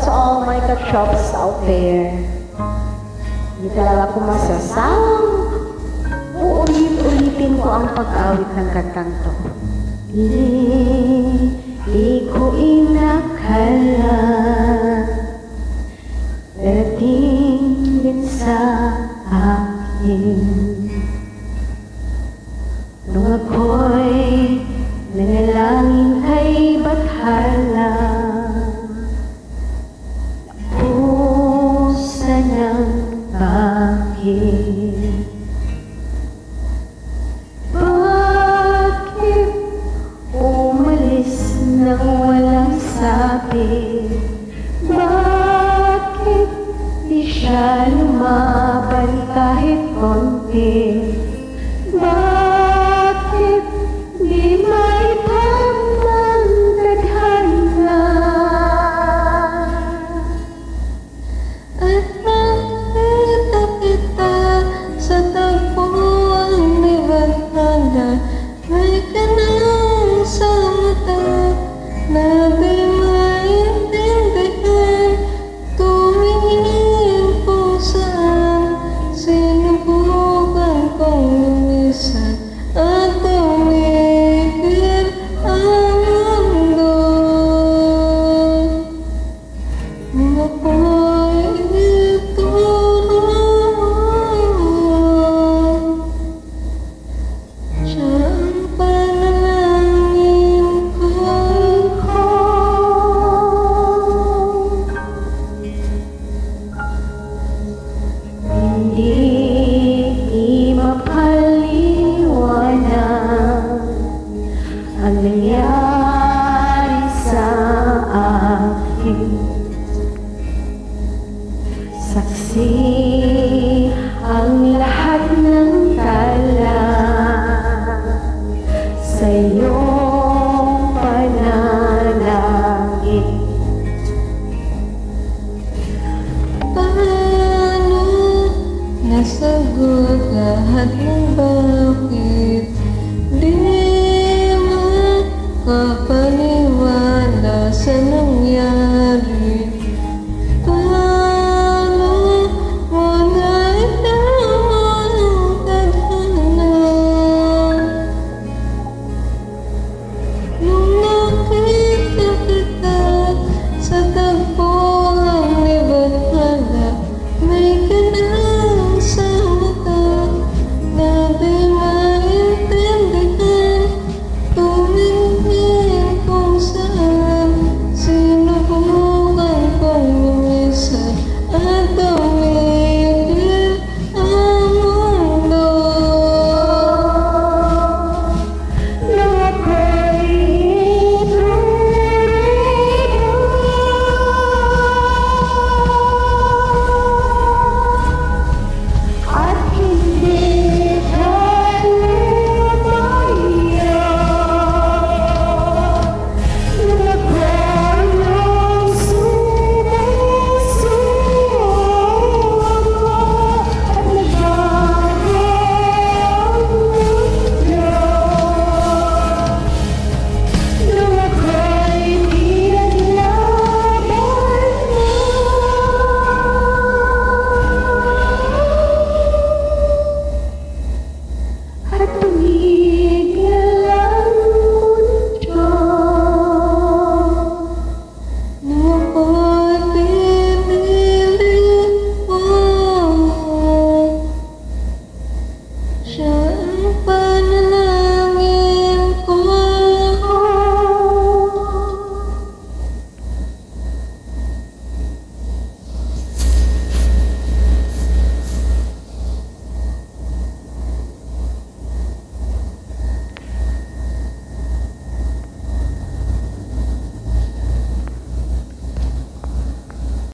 to all my ka-chops out there. Hindi talaga ako masasawang uulit-ulitin ko ang pag-awit ng kantang to. Di ko inakala darating din sa akin nung ako'y nanalangin kay Bathala. Pusa ng bakit? Bakit umalis nang walang sabi? Bakit di siya lumaban kahit konti? Bakit di may tamang tadhana? At nakita kita sa tagpuan ni Bathala. May kanang sa mata na di maintindihan. Tumingin kung saan sinubukan kong lumisan at tumigil ang mundo. Nung ako'y itulungan, siya ang panalangin ko. Hindi mapaliwanag ang nangyari sa akin. Saksi ang lahat ng tala sa'yo.